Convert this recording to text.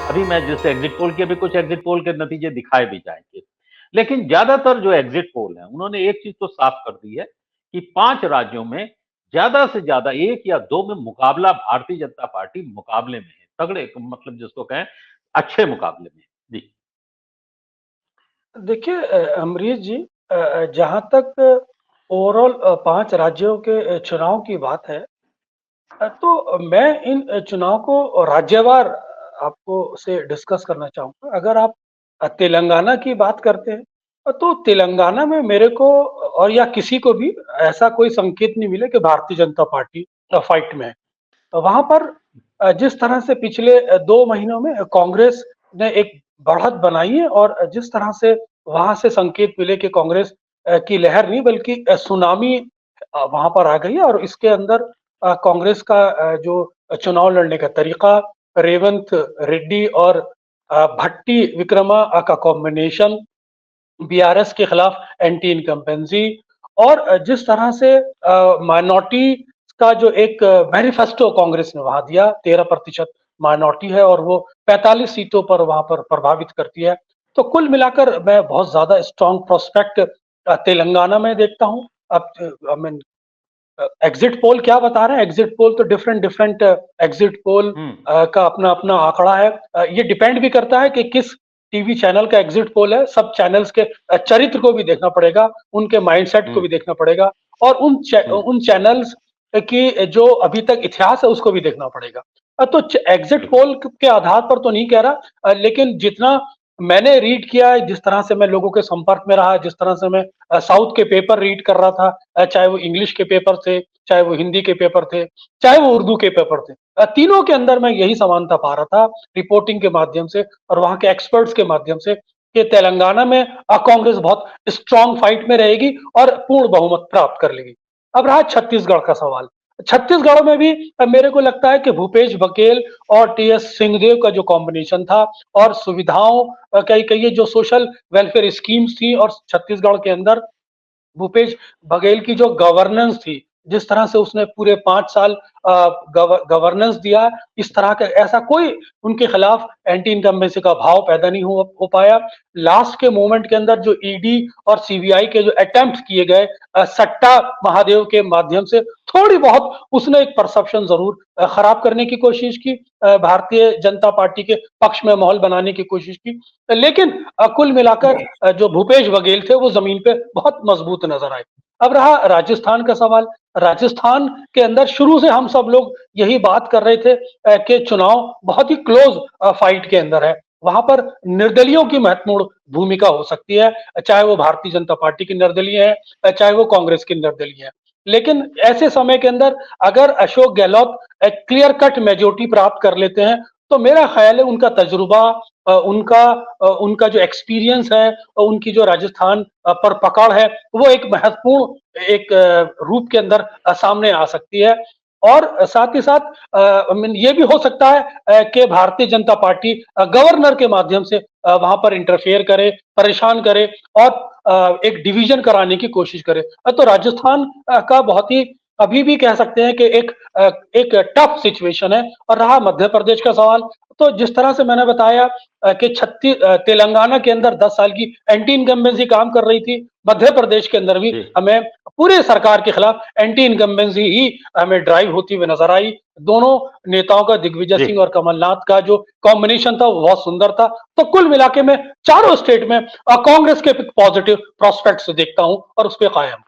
अभी मैं जैसे एग्जिट पोल के, अभी कुछ एग्जिट पोल के नतीजे दिखाए भी जाएँगे। लेकिन ज़्यादातर जो एग्जिट पोल हैं, उन्होंने एक चीज़ तो साफ कर दी है कि 5 राज्यों में ज़्यादा से ज़्यादा 1 या 2 में मुकाबला भारतीय जनता पार्टी मुकाबले में है। तगड़े मतलब जिसको कहें अच्छे मुकाबले में। जी। देखिए अमरीश जी, जहाँ तक ओवरऑल 5 राज्यों के चुनाव की बात है, तो मैं इन चुनाव को राज्यवार आपको से डिस्कस करना चाहूँगा। अगर आप तेलंगाना की बात करते हैं, तो तेलंगाना में मेरे को और या किसी को भी ऐसा कोई संकेत नहीं मिले कि भारतीय जनता पार्टी फाइट में है। वहाँ पर जिस तरह से पिछले 2 महीनों में कांग्रेस ने एक बढ़त बनाई है और जिस तरह से वहाँ से संकेत मिले कि कांग्रेस की लहर नहीं बल्कि सुनामी वहाँ पर आ गई है और इसके अंदर कांग्रेस का जो चुनाव लड़ने का तरीका, रेवंत रेड्डी और भट्टी विक्रमा का कॉम्बिनेशन, बीआरएस के खिलाफ एंटी इनकम्बेंसी और जिस तरह से माइनॉरिटी का जो एक मैनिफेस्टो कांग्रेस ने वहां दिया, 13% माइनॉरिटी है और वो 45 सीटों पर वहां पर प्रभावित करती है। तो कुल मिलाकर मैं बहुत ज्यादा स्ट्रॉन्ग प्रोस्पेक्ट तेलंगाना में देखता हूँ। अब आई मीन एग्जिट पोल क्या बता रहे हैं? एग्जिट पोल तो डिफरेंट डिफरेंट एग्जिट पोल हुँ, का अपना अपना आंकड़ा है। ये डिपेंड भी करता है कि किस टीवी चैनल का एग्जिट पोल है। सब चैनल्स के चरित्र को भी देखना पड़ेगा, उनके माइंडसेट को हुँ, भी देखना पड़ेगा और हुँ, उन चैनल्स की जो अभी तक इतिहास है उसको भी देखना पड़ेगा। तो एग्जिट बिल्कुल। पोल के आधार पर तो नहीं कह रहा, लेकिन जितना मैंने रीड किया है, जिस तरह से मैं लोगों के संपर्क में रहा, जिस तरह से मैं साउथ के पेपर रीड कर रहा था, चाहे वो इंग्लिश के पेपर थे, चाहे वो हिंदी के पेपर थे, चाहे वो उर्दू के पेपर थे, तीनों के अंदर मैं यही समानता पा रहा था रिपोर्टिंग के माध्यम से और वहां के एक्सपर्ट्स के माध्यम से कि तेलंगाना में कांग्रेस बहुत स्ट्रांग फाइट में रहेगी और पूर्ण बहुमत प्राप्त कर लेगी। अब रहा छत्तीसगढ़ का सवाल। छत्तीसगढ़ में भी मेरे को लगता है कि भूपेश बघेल और टीएस सिंहदेव का जो कॉम्बिनेशन था और सुविधाओं कई कई जो सोशल वेलफेयर स्कीम्स थी और छत्तीसगढ़ के अंदर भूपेश बघेल की जो गवर्नेंस थी, जिस तरह से उसने पूरे 5 साल गवर्नेंस दिया, इस तरह का ऐसा कोई उनके खिलाफ एंटी इनकम्बेंसी का भाव पैदा नहीं हो पाया। लास्ट के मोमेंट के अंदर जो ईडी और सीबीआई के जो अटेम्प्ट किए गए सट्टा महादेव के माध्यम से थोड़ी बहुत उसने एक परसेप्शन जरूर खराब करने की कोशिश की, भारतीय जनता पार्टी के पक्ष में माहौल बनाने की कोशिश की। लेकिन कुल मिलाकर जो भूपेश बघेल थे वो जमीन पे बहुत मजबूत नजर आए। अब रहा राजस्थान का सवाल। राजस्थान के अंदर शुरू से हम सब लोग यही बात कर रहे थे कि चुनाव बहुत ही क्लोज फाइट के अंदर है। वहां पर निर्दलियों की महत्वपूर्ण भूमिका हो सकती है, चाहे वो भारतीय जनता पार्टी की निर्दलीय है, चाहे वो कांग्रेस की निर्दलीय है। लेकिन ऐसे समय के अंदर अगर अशोक गहलोत एक क्लियर कट मेजोरिटी प्राप्त कर लेते हैं, तो मेरा ख्याल है उनका तजुर्बा, उनका जो एक्सपीरियंस है, उनकी जो राजस्थान पर पकड़ है, वो एक महत्वपूर्ण एक रूप के अंदर सामने आ सकती है। और साथ ही साथ ये भी हो सकता है कि भारतीय जनता पार्टी गवर्नर के माध्यम से वहां पर इंटरफेयर करे, परेशान करे और एक डिवीजन कराने की कोशिश करे। तो राजस्थान का बहुत ही अभी भी कह सकते हैं कि एक टफ सिचुएशन है। और रहा मध्य प्रदेश का सवाल, तो जिस तरह से मैंने बताया कि तेलंगाना के अंदर 10 साल की एंटी इनकम्बेंसी काम कर रही थी, मध्य प्रदेश के अंदर भी जी, हमें पूरे सरकार के खिलाफ एंटी इनकम्बेंसी ही हमें ड्राइव होती हुई नजर आई। दोनों नेताओं का, दिग्विजय जी। सिंह और कमलनाथ का जो कॉम्बिनेशन था वो बहुत सुंदर था। तो कुल मिला के मैं चारों स्टेट में कांग्रेस के पॉजिटिव प्रोस्पेक्ट्स देखता हूं और उस पर कायम।